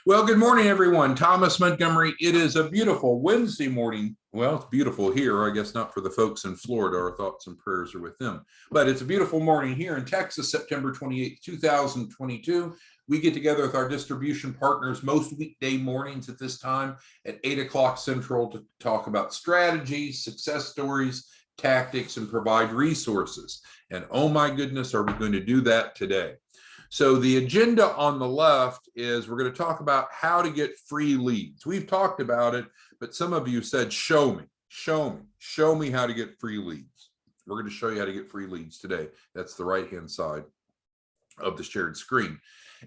Well, good morning, everyone. Thomas Montgomery. It is a beautiful Wednesday morning. Well, it's beautiful here. I guess not for the folks in Florida. Our thoughts and prayers are with them. But it's a beautiful morning here in Texas, September 28th, 2022. We get together with our distribution partners most weekday mornings at this time at 8 o'clock Central to talk about strategies, success stories, tactics, and provide resources. And oh my goodness, are we going to do that today? So the agenda on the left is we're going to talk about how to get free leads. We've talked about it, but some of you said, show me how to get free leads. We're going to show you how to get free leads today. That's the right-hand side of the shared screen.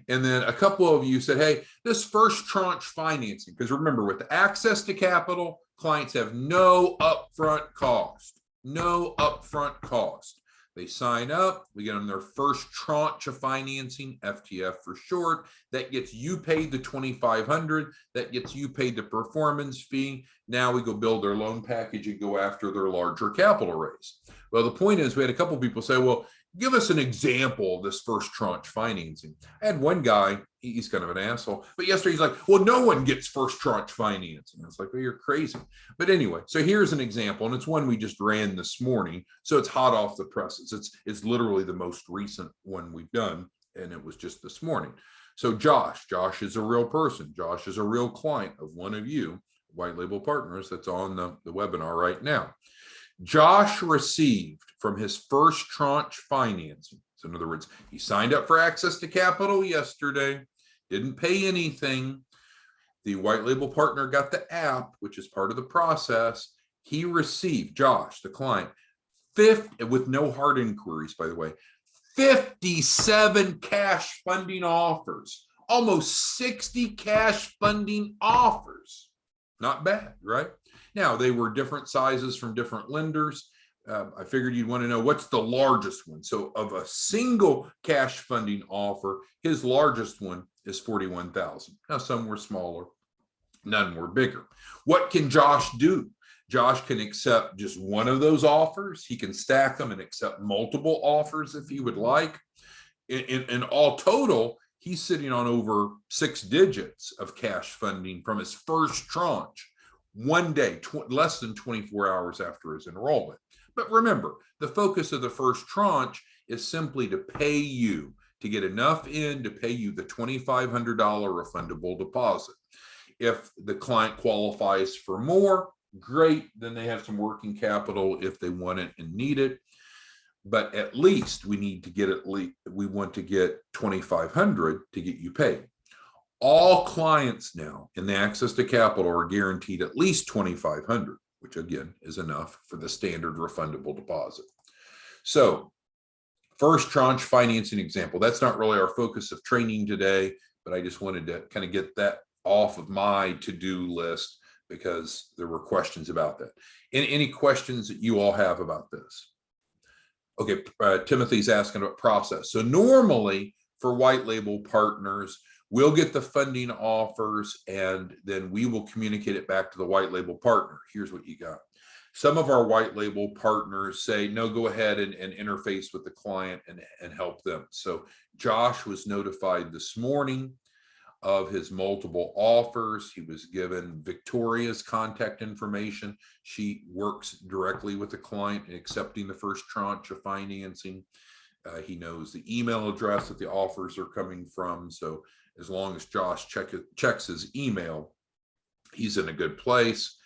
And then a couple of you said, hey, this first tranche financing, because remember, with access to capital, clients have no upfront cost, They sign up, we get them their first tranche of financing, FTF for short. That gets you paid the $2,500. That gets you paid the performance fee. Now we go build their loan package and go after their larger capital raise. Well, the point is, we had a couple of people say, well, give us an example of this first tranche financing. I had one guy, he's kind of an asshole, but yesterday he's like, well, no one gets first tranche financing. I was like, well, you're crazy. But anyway, so here's an example, and it's one we just ran this morning. So it's hot off the presses. It's literally the most recent one we've done, and it was just this morning. So Josh is a real person. Josh is a real client of one of you, White Label Partners, that's on the webinar right now. Josh received from his first tranche financing. So in other words, he signed up for access to capital yesterday, didn't pay anything. The White Label Partner got the app, which is part of the process. He received, Josh, the client, with no hard inquiries, by the way, 57 cash funding offers, almost 60 cash funding offers. Not bad, right? Now, they were different sizes from different lenders. I figured you'd want to know what's the largest one. So of a single cash funding offer, his largest one is $41,000. Now, some were smaller, none were bigger. What can Josh do? Josh can accept just one of those offers. He can stack them and accept multiple offers if he would like. In all total, he's sitting on over 6 digits of cash funding from his first tranche. One day, less than 24 hours after his enrollment. But remember, the focus of the first tranche is simply to pay you, to get enough in to pay you the $2,500 refundable deposit. If the client qualifies for more, great, then they have some working capital if they want it and need it. But at least we need to get we want to get $2,500 to get you paid. All clients now in the access to capital are guaranteed at least $2,500, which again is enough for the standard refundable deposit. So first tranche financing example, that's not really our focus of training today, but I just wanted to kind of get that off of my to-do list because there were questions about that. Any questions that you all have about this? Okay, Timothy's asking about process. So normally for White Label Partners, we'll get the funding offers and then we will communicate it back to the White Label Partner. Here's what you got. Some of our White Label Partners say, no, go ahead and interface with the client and help them. So Josh was notified this morning of his multiple offers. He was given Victoria's contact information. She works directly with the client in accepting the first tranche of financing. He knows the email address that the offers are coming from. So as long as Josh checks his email, he's in a good place.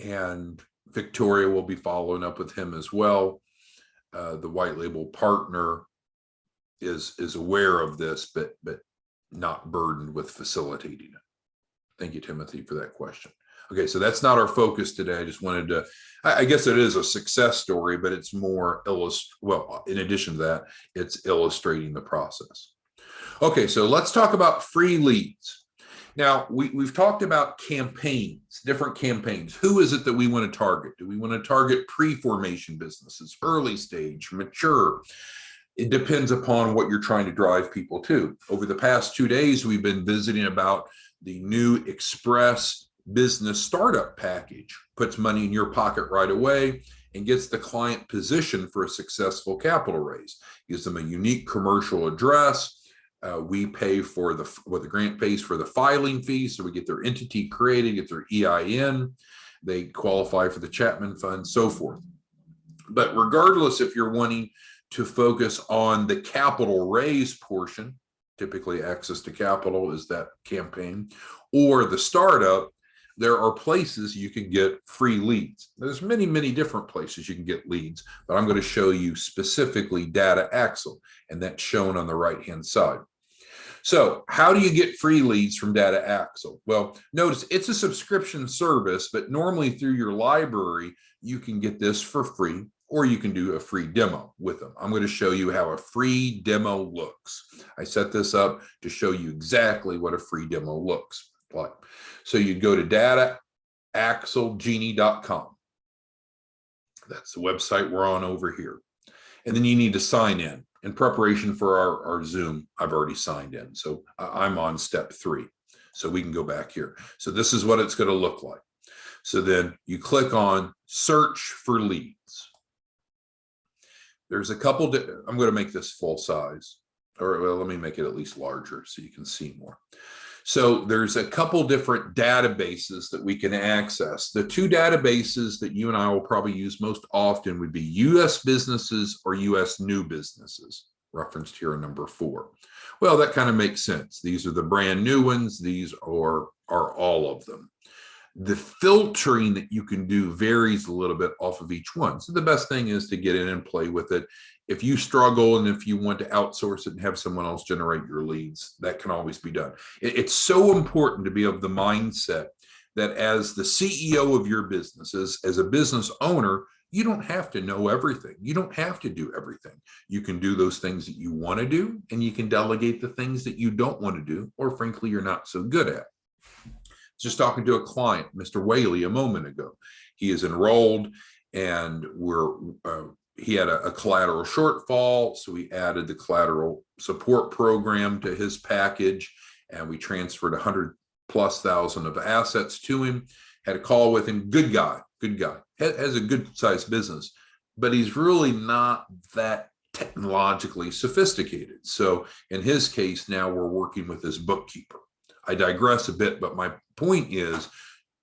And Victoria will be following up with him as well. The White Label Partner is aware of this, but not burdened with facilitating it. Thank you, Timothy, for that question. Okay, so that's not our focus today. I just wanted to, I guess it is a success story, but it's more well, in addition to that, it's illustrating the process. Okay, so let's talk about free leads. Now, we've talked about campaigns, different campaigns. Who is it that we want to target? Do we want to target pre-formation businesses, early stage, mature? It depends upon what you're trying to drive people to. Over the past 2 days, we've been visiting about the new Express Business Startup Package. Puts money in your pocket right away and gets the client positioned for a successful capital raise. Gives them a unique commercial address, We pay for what the grant pays for the filing fees. So we get their entity created, get their EIN, they qualify for the Chapman Fund, so forth. But regardless, if you're wanting to focus on the capital raise portion, typically access to capital is that campaign, or the startup, there are places you can get free leads. There's many, many different places you can get leads, but I'm going to show you specifically Data Axle, and that's shown on the right-hand side. So how do you get free leads from Data Axle? Well, notice it's a subscription service, but normally through your library, you can get this for free, or you can do a free demo with them. I'm going to show you how a free demo looks. I set this up to show you exactly what a free demo looks like. So you'd go to dataaxlegenie.com. That's the website we're on over here. And then you need to sign in. In preparation for our Zoom, I've already signed in. So I'm on step 3. So we can go back here. So this is what it's going to look like. So then you click on search for leads. There's a couple, I'm going to make this full size, or well, let me make it at least larger so you can see more. So there's a couple different databases that we can access. The 2 databases that you and I will probably use most often would be US businesses or US new businesses, referenced here in number 4. Well, that kind of makes sense. These are the brand new ones. These are all of them. The filtering that you can do varies a little bit off of each one. So the best thing is to get in and play with it. If you struggle and if you want to outsource it and have someone else generate your leads, that can always be done. It's so important to be of the mindset that as the CEO of your business, as a business owner, you don't have to know everything. You don't have to do everything. You can do those things that you want to do, and you can delegate the things that you don't want to do, or frankly, you're not so good at. Just talking to a client, Mr. Whaley, a moment ago. He is enrolled, and he had a collateral shortfall, so we added the collateral support program to his package, and we transferred 100,000+ of assets to him. Had a call with him. Good guy, has a good sized business, but he's really not that technologically sophisticated. So in his case, now we're working with his bookkeeper. I digress a bit, but my point is,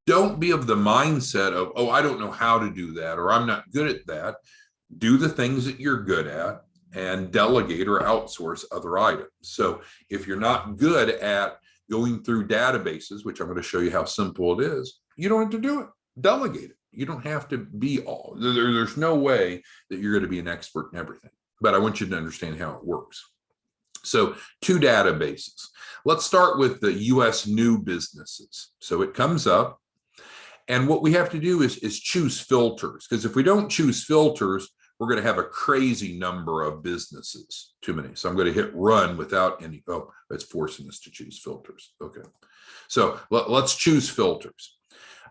don't be of the mindset of, oh, I don't know how to do that, or I'm not good at that. Do the things that you're good at and delegate or outsource other items. So if you're not good at going through databases, which I'm going to show you how simple it is, you don't have to do it. Delegate it. You don't have to be all. There's no way that you're going to be an expert in everything, but I want you to understand how it works. So 2 databases. Let's start with the US new businesses. So it comes up, and what we have to do is choose filters, because if we don't choose filters, we're going to have a crazy number of businesses, too many. So I'm going to hit run without any, oh, it's forcing us to choose filters. Okay. So let's choose filters.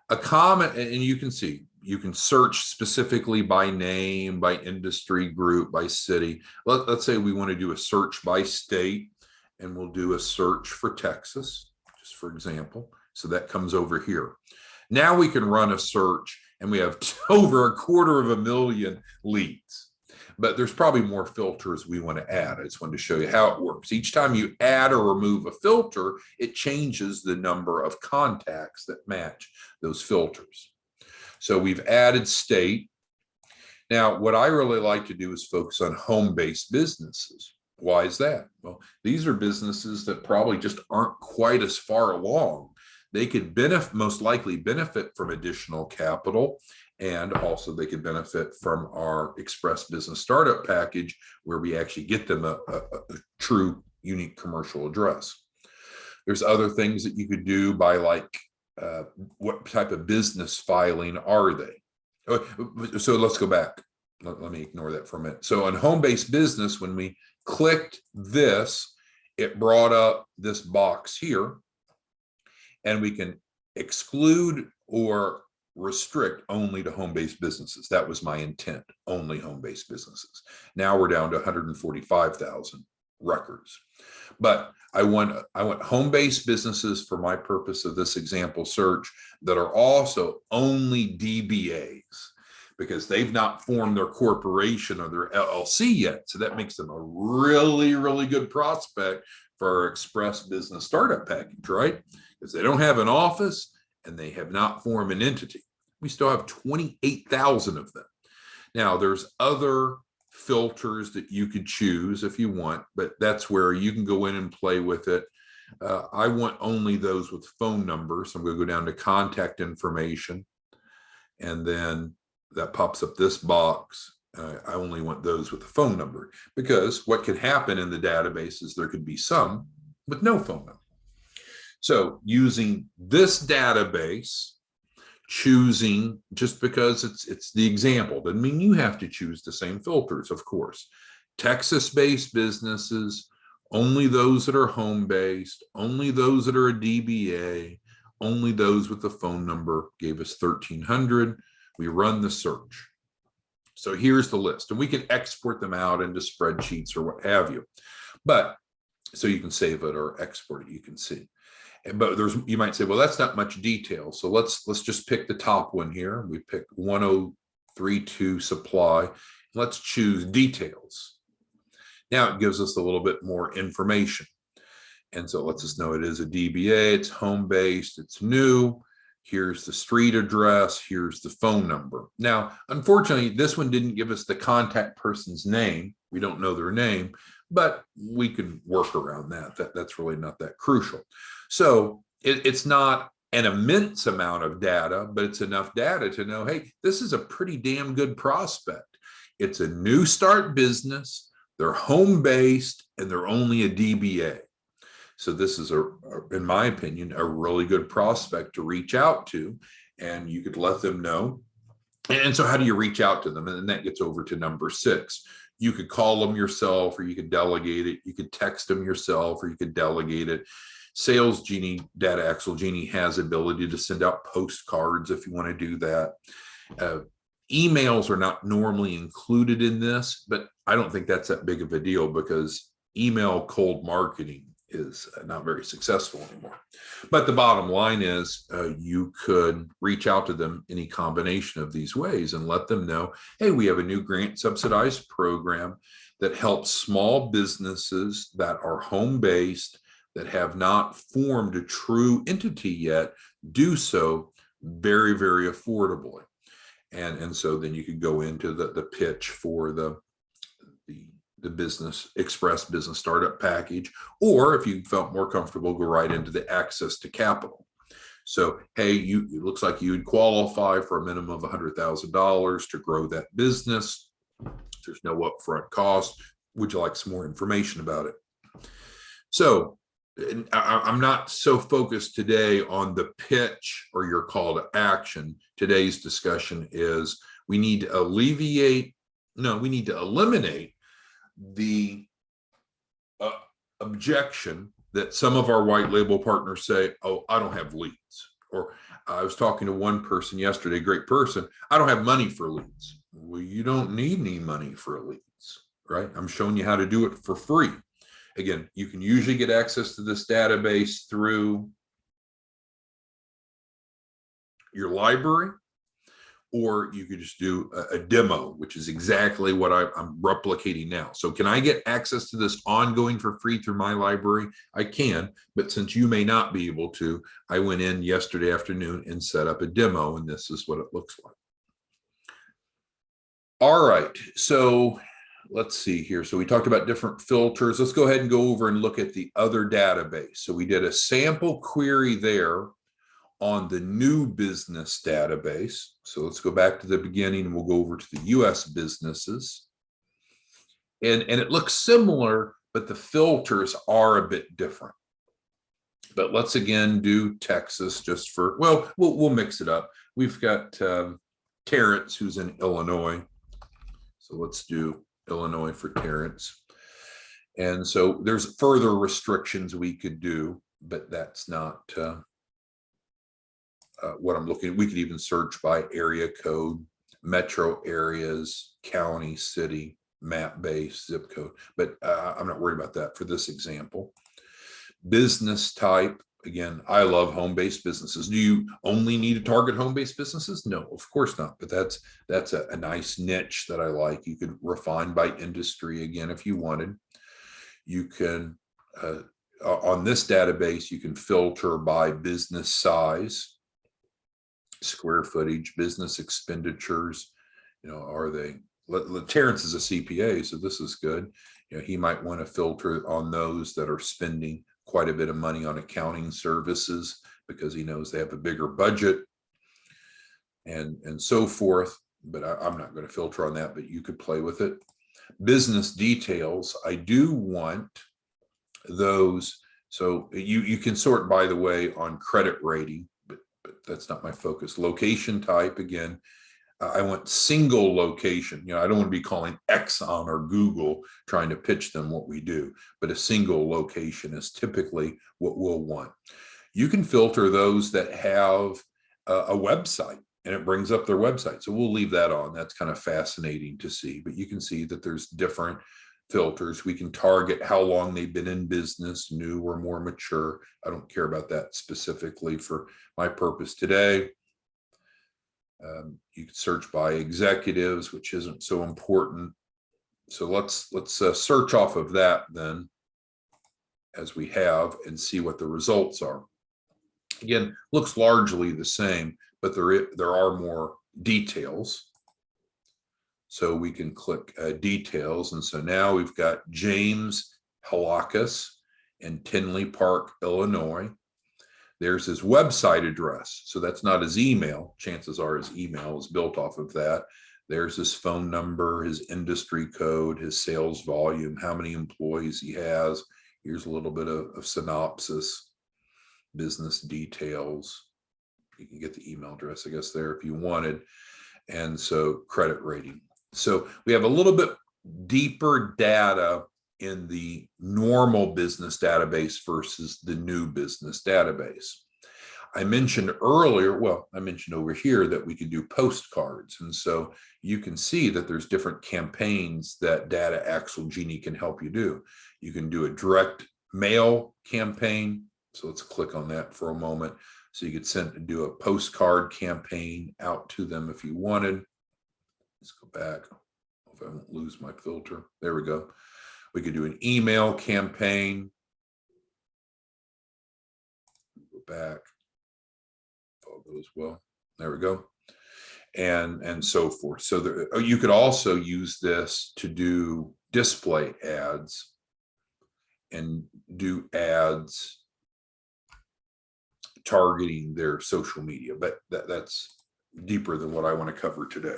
A common, and you can see, you can search specifically by name, by industry group, by city. Let's say we want to do a search by state, and we'll do a search for Texas, just for example. So that comes over here. Now we can run a search, and we have over 250,000 leads. But there's probably more filters we want to add. I just wanted to show you how it works. Each time you add or remove a filter, it changes the number of contacts that match those filters. So we've added state. Now, what I really like to do is focus on home-based businesses. Why is that? Well, these are businesses that probably just aren't quite as far along. They could most likely benefit from additional capital, and also they could benefit from our Express Business Startup package, where we actually get them a true unique commercial address. There's other things that you could do by, like, what type of business filing are they? So let's go back. Let me ignore that for a minute. So on home-based business, when we clicked this, it brought up this box here, and we can exclude or restrict only to home-based businesses. That was my intent, only home-based businesses. Now we're down to 145,000 records. But I want home-based businesses for my purpose of this example search that are also only DBAs, because they've not formed their corporation or their LLC yet. So that makes them a really, really good prospect for our Express Business Startup Package, right? Because they don't have an office and they have not formed an entity. We still have 28,000 of them. Now, there's other filters that you could choose if you want, but that's where you can go in and play with it. I want only those with phone numbers. So I'm going to go down to contact information, and then that pops up this box. I only want those with a phone number, because what could happen in the database is there could be some with no phone number. So using this database, choosing, just because it's the example, doesn't mean you have to choose the same filters, of course. Texas-based businesses, only those that are home-based, only those that are a DBA, only those with the phone number, gave us 1,300. We run the search. So here's the list, and we can export them out into spreadsheets or what have you. But so you can save it or export it, you can see. But you might say, well, that's not much detail. So let's just pick the top one here. We pick 1032 supply. Let's choose details. Now it gives us a little bit more information. And so it lets us know it is a DBA, it's home-based, it's new. Here's the street address, here's the phone number. Now, unfortunately, this one didn't give us the contact person's name. We don't know their name, but we can work around that. That's really not that crucial. So it's not an immense amount of data, but it's enough data to know, hey, this is a pretty damn good prospect. It's a new start business, they're home-based, and they're only a DBA. So this is, in my opinion, a really good prospect to reach out to, and you could let them know. And so how do you reach out to them? And then that gets over to number 6. You could call them yourself, or you could delegate it. You could text them yourself, or you could delegate it. Sales Genie, Data Excel Genie has ability to send out postcards if you want to do that. Emails are not normally included in this, but I don't think that's that big of a deal, because email cold marketing is not very successful anymore. But the bottom line is you could reach out to them any combination of these ways and let them know, hey, we have a new grant subsidized program that helps small businesses that are home-based, that have not formed a true entity yet, do so very, very affordably. And so then you could go into the pitch for the business Express Business Startup Package, or if you felt more comfortable, go right into the access to capital. So, hey, it looks like you would qualify for a minimum of $100,000 to grow that business. There's no upfront cost. Would you like some more information about it? So I'm not so focused today on the pitch or your call to action. Today's discussion is we need to eliminate the objection that some of our white label partners say, oh, I don't have leads. Or I was talking to one person yesterday, great person, I don't have money for leads. Well, you don't need any money for leads, right? I'm showing you how to do it for free. Again, you can usually get access to this database through your library, or you could just do a demo, which is exactly what I'm replicating now. So can I get access to this ongoing for free through my library? I can, but since you may not be able to, I went in yesterday afternoon and set up a demo, and this is what it looks like. All right, so let's see here. So we talked about different filters. Let's go ahead and go over and look at the other database. So we did a sample query there on the new business database. So let's go back to the beginning and we'll go over to the US businesses. And it looks similar, but the filters are a bit different. But let's again do Texas just for, well, we'll mix it up. We've got Terrence, who's in Illinois. So let's do Illinois for Terrence. And so there's further restrictions we could do, but that's not what I'm looking at. We could even search by area code, metro areas, county, city, map base, zip code, but I'm not worried about that for this example. Business type, again, I love home-based businesses. Do you only need to target home-based businesses? No, of course not, but that's a nice niche that I like. You could refine by industry again if you wanted. You can on this database, you can filter by business size, square footage, business expenditures. Are they, Terrence is a CPA, so this is good. He might want to filter on those that are spending quite a bit of money on accounting services because he knows they have a bigger budget and so forth. But I'm not going to filter on that, but you could play with it. Business details, I do want those. So you can sort, by the way, on credit rating, but that's not my focus. Location type, again, I want single location. I don't want to be calling Exxon or Google trying to pitch them what we do, but a single location is typically what we'll want. You can filter those that have a website, and it brings up their website. So we'll leave that on. That's kind of fascinating to see, but you can see that there's different filters. We can target how long they've been in business, new or more mature. I don't care about that specifically for my purpose today. You can search by executives, which isn't so important. So let's search off of that then, as we have, and see what the results are. Again, looks largely the same, but there are more details. So we can click details. And so now we've got James Halakis in Tinley Park, Illinois. There's his website address. So that's not his email. Chances are his email is built off of that. There's his phone number, his industry code, his sales volume, how many employees he has. Here's a little bit of synopsis, business details. You can get the email address, I guess, there if you wanted. And so credit rating. So we have a little bit deeper data in the normal business database versus the new business database. I mentioned earlier, I mentioned over here that we could do postcards. And so you can see that there's different campaigns that Data Axle Genie can help you do. You can do a direct mail campaign. So let's click on that for a moment. So you could do a postcard campaign out to them if you wanted. Let's go back. If I won't lose my filter. There we go. We could do an email campaign. Go back. If all goes well. There we go. And so forth. So you could also use this to do display ads and do ads targeting their social media, but that's deeper than what I want to cover today.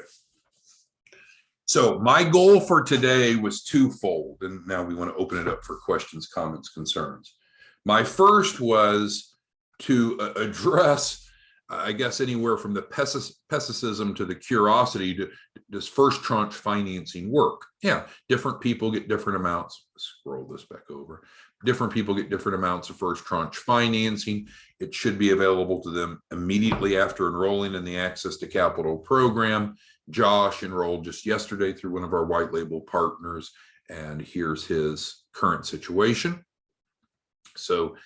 So my goal for today was twofold, and now we want to open it up for questions, comments, concerns. My first was to address, I guess, anywhere from the pessimism to the curiosity. Does first tranche financing work? Yeah, different people get different amounts. Scroll this back over. Different people get different amounts of first tranche financing. It should be available to them immediately after enrolling in the Access to Capital program. Josh enrolled just yesterday through one of our white label partners, and here's his current situation. So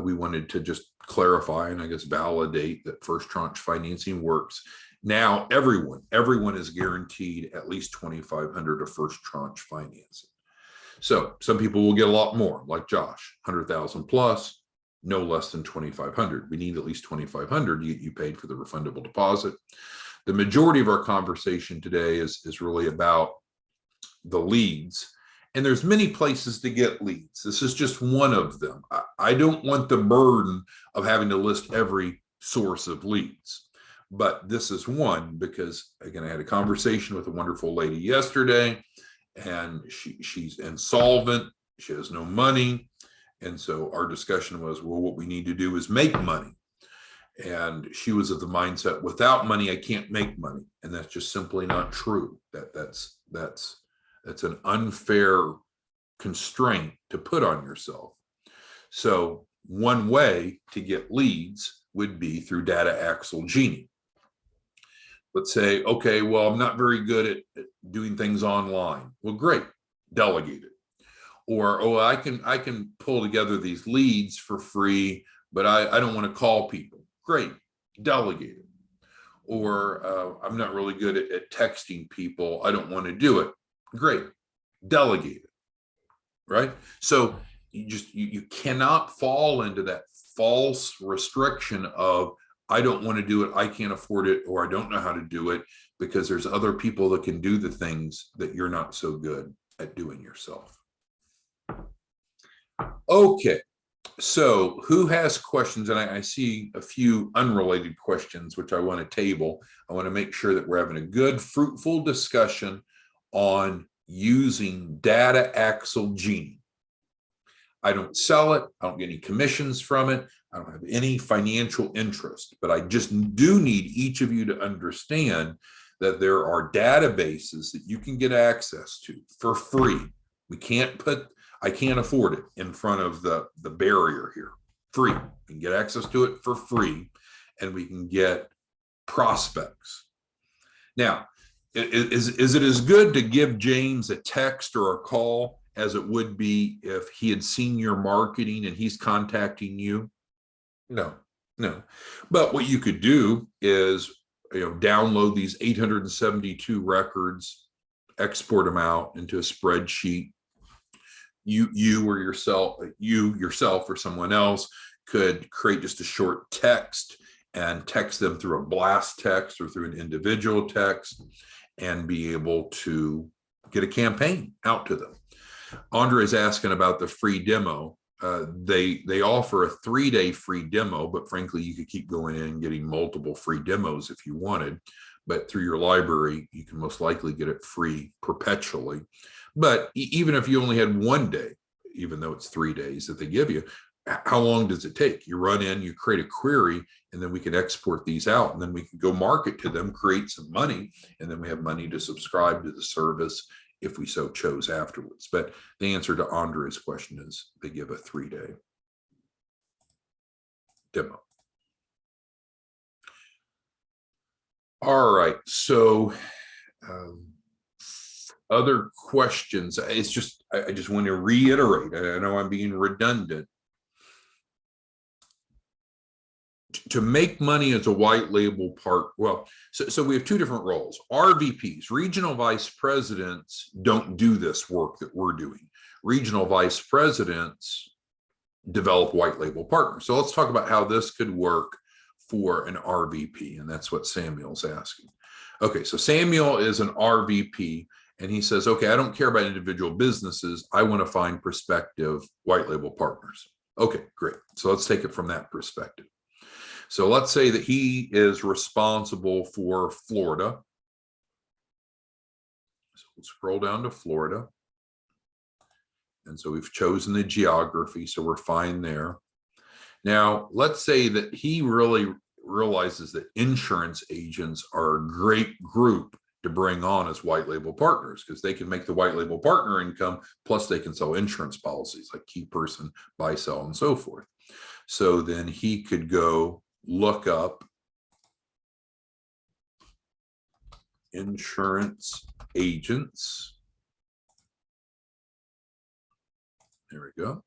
we wanted to just clarify and I guess validate that first tranche financing works. Now everyone is guaranteed at least $2,500 of first tranche financing. So some people will get a lot more, like Josh, 100,000 plus, no less than 2,500. We need at least 2,500 to get you paid for the refundable deposit. The majority of our conversation today is really about the leads. And there's many places to get leads. This is just one of them. I don't want the burden of having to list every source of leads. But this is one because, again, I had a conversation with a wonderful lady yesterday, and she's insolvent. She has no money. And so our discussion was, well, what we need to do is make money. And she was of the mindset, without money, I can't make money. And that's just simply not true. That's an unfair constraint to put on yourself. So one way to get leads would be through Data Axle Genie. Let's say, okay, well, I'm not very good at doing things online. Well, great, delegate it. Or, oh, I can pull together these leads for free, but I don't want to call people. Great, delegate it. Or I'm not really good at texting people. I don't want to do it. Great, delegate it, right? So you cannot fall into that false restriction of, I don't want to do it, I can't afford it, or I don't know how to do it, because there's other people that can do the things that you're not so good at doing yourself. Okay, so who has questions? And I see a few unrelated questions, which I want to table. I want to make sure that we're having a good, fruitful discussion on using Data Axle Genie. I don't sell it. I don't get any commissions from it. I don't have any financial interest, but I just do need each of you to understand that there are databases that you can get access to for free. I can't afford it in front of the barrier here. Free. We can get access to it for free, and we can get prospects. Now, is it as good to give James a text or a call as it would be if he had seen your marketing and he's contacting you? No. But what you could do is, download these 872 records, export them out into a spreadsheet. You yourself or someone else could create just a short text and text them through a blast text or through an individual text and be able to get a campaign out to them. Andre is asking about the free demo. They offer a 3-day free demo, but frankly, you could keep going in and getting multiple free demos if you wanted. But through your library, you can most likely get it free perpetually. But even if you only had 1 day, even though it's 3 days that they give you, how long does it take? You run in, you create a query, and then we can export these out, and then we can go market to them, create some money, and then we have money to subscribe to the service if we so chose afterwards. But the answer to Andre's question is they give a 3-day demo. All right, so other questions? It's just, I just want to reiterate, I know I'm being redundant. To make money as a white label part, well, so we have two different roles. RVPs, regional vice presidents, don't do this work that we're doing. Regional vice presidents develop white label partners. So let's talk about how this could work for an RVP, and that's what Samuel's asking. Okay, so Samuel is an RVP, and he says, okay, I don't care about individual businesses. I want to find prospective white label partners. Okay, great. So let's take it from that perspective. So let's say that he is responsible for Florida. So we'll scroll down to Florida. And so we've chosen the geography, so we're fine there. Now, let's say that he really realizes that insurance agents are a great group to bring on as white label partners, because they can make the white label partner income, plus they can sell insurance policies like key person, buy, sell, and so forth. So then he could go look up insurance agents. There we go.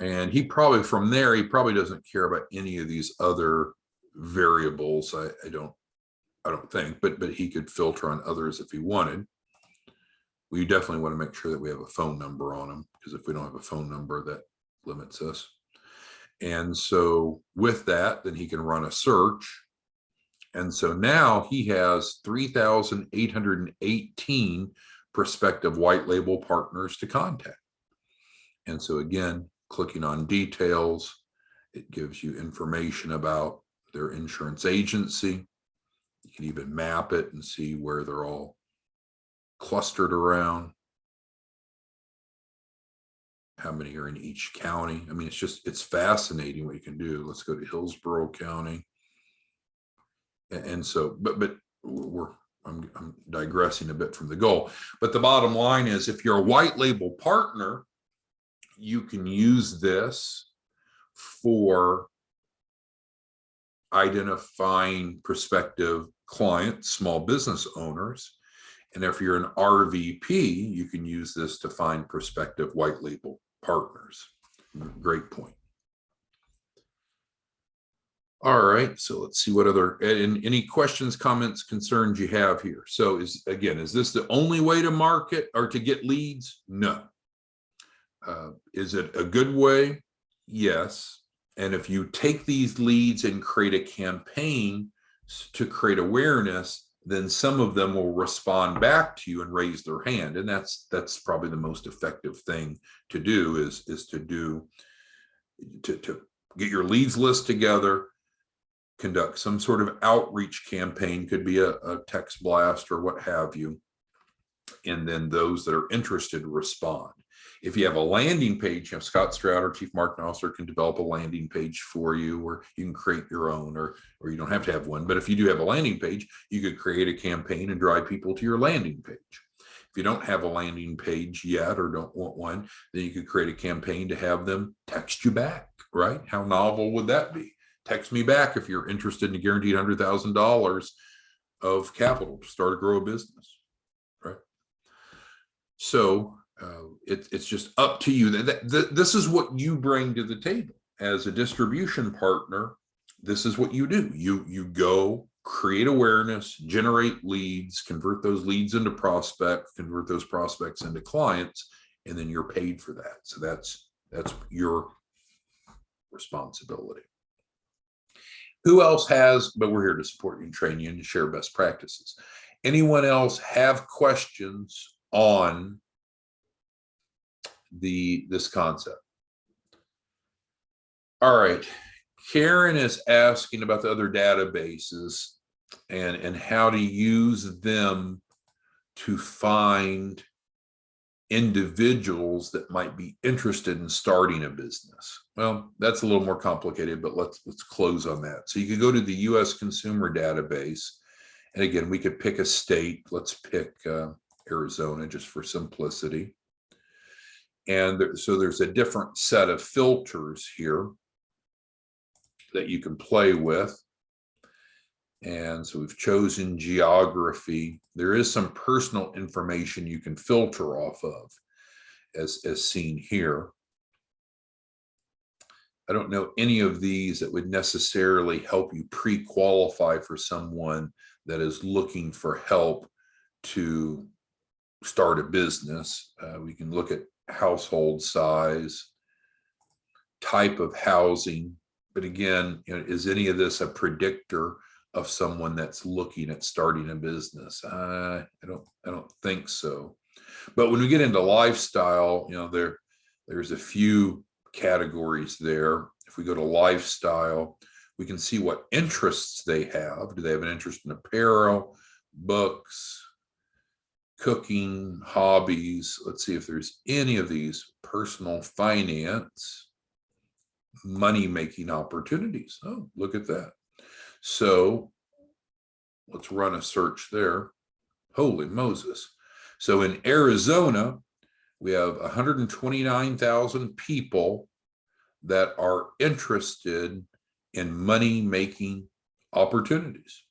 And he probably, from there, he probably doesn't care about any of these other variables. I don't think, but he could filter on others if he wanted. We definitely want to make sure that we have a phone number on them, because if we don't have a phone number, that limits us. And so with that, then he can run a search. And so now he has 3,818 prospective white label partners to contact. And so again, clicking on details, it gives you information about their insurance agency. You can even map it and see where they're all clustered around, how many are in each county. I mean, it's fascinating what you can do. Let's go to Hillsborough County. And so, but I'm digressing a bit from the goal. But the bottom line is, if you're a white label partner, you can use this for identifying prospective clients, small business owners. And if you're an RVP, you can use this to find prospective white label partners. Great point. All right, so let's see what other, any questions, comments, concerns you have here. So is this the only way to market or to get leads? No. Is it a good way? Yes. And if you take these leads and create a campaign to create awareness, then some of them will respond back to you and raise their hand. And that's probably the most effective thing to do is to get your leads list together, conduct some sort of outreach campaign, could be a text blast or what have you. And then those that are interested respond. If you have a landing page, Scott Stroud, our Chief Marketing Officer, can develop a landing page for you, or you can create your own, or you don't have to have one. But if you do have a landing page, you could create a campaign and drive people to your landing page. If you don't have a landing page yet or don't want one, then you could create a campaign to have them text you back, right? How novel would that be? Text me back if you're interested in a guaranteed $100,000 of capital to start or grow a business, right? So it's just up to you. This is what you bring to the table as a distribution partner. This is what you do. You go create awareness, generate leads, convert those leads into prospects, convert those prospects into clients, and then you're paid for that. So that's your responsibility. Who else has, but we're here to support you and train you and share best practices. Anyone else have questions on this concept? All right. Karen is asking about the other databases and how to use them to find individuals that might be interested in starting a business. Well, that's a little more complicated, but let's close on that. So you could go to the U.S. Consumer Database, and again, we could pick a state. Let's pick Arizona just for simplicity. And so there's a different set of filters here that you can play with. And so we've chosen geography. There is some personal information you can filter off of, as seen here. I don't know any of these that would necessarily help you pre-qualify for someone that is looking for help to start a business. We can look at household size, type of housing, but again, is any of this a predictor of someone that's looking at starting a business? I don't think so. But when we get into lifestyle, there's a few categories there. If we go to lifestyle, we can see what interests they have. Do they have an interest in apparel, books, cooking, hobbies? Let's see if there's any of these. Personal finance, money-making opportunities. Oh, look at that. So let's run a search there. Holy Moses. So in Arizona, we have 129,000 people that are interested in money-making opportunities.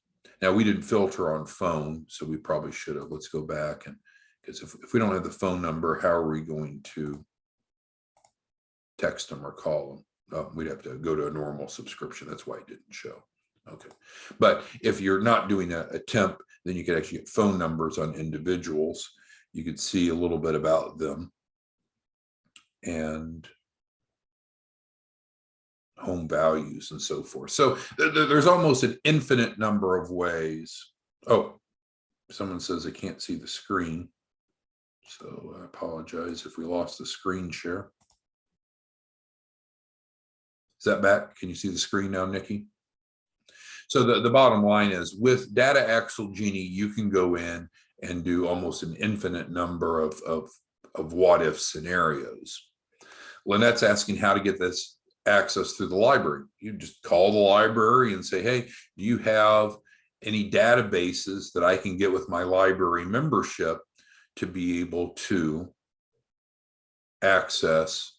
Now, we didn't filter on phone, so we probably should have. Let's go back, and because if we don't have the phone number, how are we going to text them or call them? We'd have to go to a normal subscription. That's why it didn't show. Okay. But if you're not doing a temp, then you could actually get phone numbers on individuals. You could see a little bit about them and home values and so forth. So there's almost an infinite number of ways. Oh, someone says they can't see the screen. So I apologize if we lost the screen share. Is that back? Can you see the screen now, Nikki? So the bottom line is, with Data Axle Genie, you can go in and do almost an infinite number of what if scenarios. Lynette's asking how to get this access through the library. You just call the library and say, hey, do you have any databases that I can get with my library membership to be able to access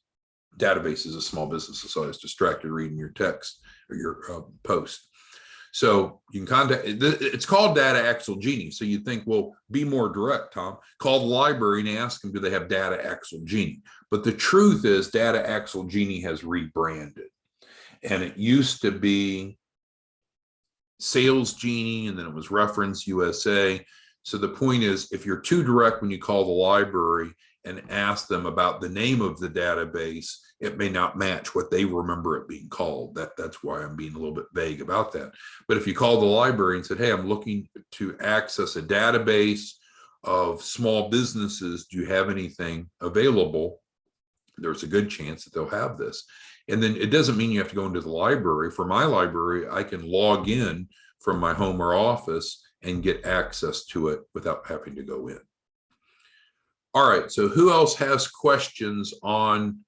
databases of small businesses? So I was distracted reading your text or your post. So you can contact, it's called Data Axle Genie. So you think, well, be more direct, Tom. Call the library and ask them, do they have Data Axle Genie? But the truth is, Data Axle Genie has rebranded. And it used to be Sales Genie, and then it was Reference USA. So the point is, if you're too direct when you call the library and ask them about the name of the database, it may not match what they remember it being called. That's why I'm being a little bit vague about that. But if you call the library and said, hey, I'm looking to access a database of small businesses, do you have anything available? There's a good chance that they'll have this. And then it doesn't mean you have to go into the library. For my library, I can log in from my home or office and get access to it without having to go in. All right, so who else has questions on,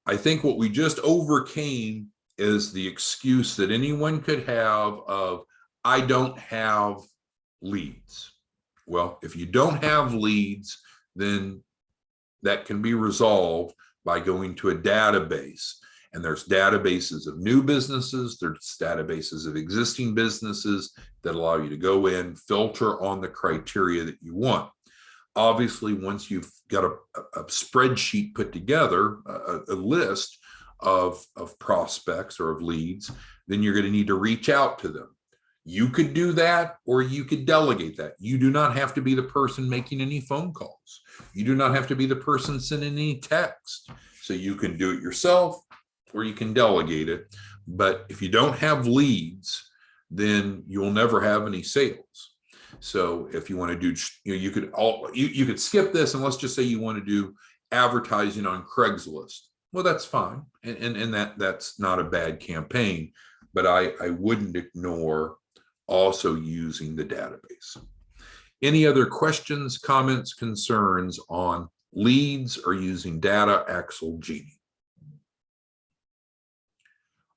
I think what we just overcame is the excuse that anyone could have of, I don't have leads. Well, if you don't have leads, then that can be resolved by going to a database. And there's databases of new businesses, there's databases of existing businesses that allow you to go in, filter on the criteria that you want. Obviously, once you've got a spreadsheet put together, a list of prospects or of leads, then you're going to need to reach out to them. You could do that, or you could delegate that. You do not have to be the person making any phone calls. You do not have to be the person sending any text. So you can do it yourself, or you can delegate it. But if you don't have leads, then you'll never have any sales. So if you want to do, you could skip this, and let's just say you want to do advertising on Craigslist. Well, that's fine, and that's not a bad campaign. But I wouldn't ignore also using the database. Any other questions, comments, concerns on leads or using Data Excel Genie?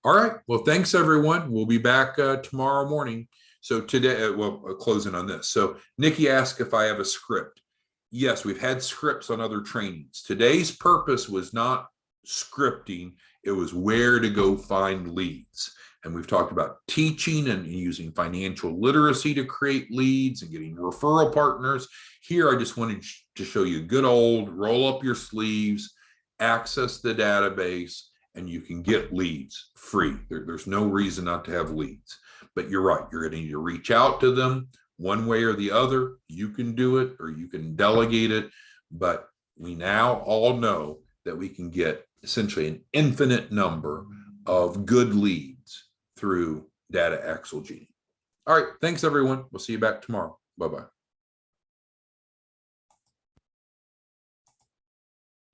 All right. Well, thanks, everyone. We'll be back tomorrow morning. So today, closing on this. So Nikki asked if I have a script. Yes, we've had scripts on other trainings. Today's purpose was not scripting. It was where to go find leads. And we've talked about teaching and using financial literacy to create leads and getting referral partners. Here, I just wanted to show you good old roll up your sleeves, access the database, and you can get leads free. There's no reason not to have leads. But you're right, you're going to need to reach out to them one way or the other. You can do it or you can delegate it. But we now all know that we can get essentially an infinite number of good leads through Data Excel Genie. All right, thanks everyone. We'll see you back tomorrow. Bye-bye.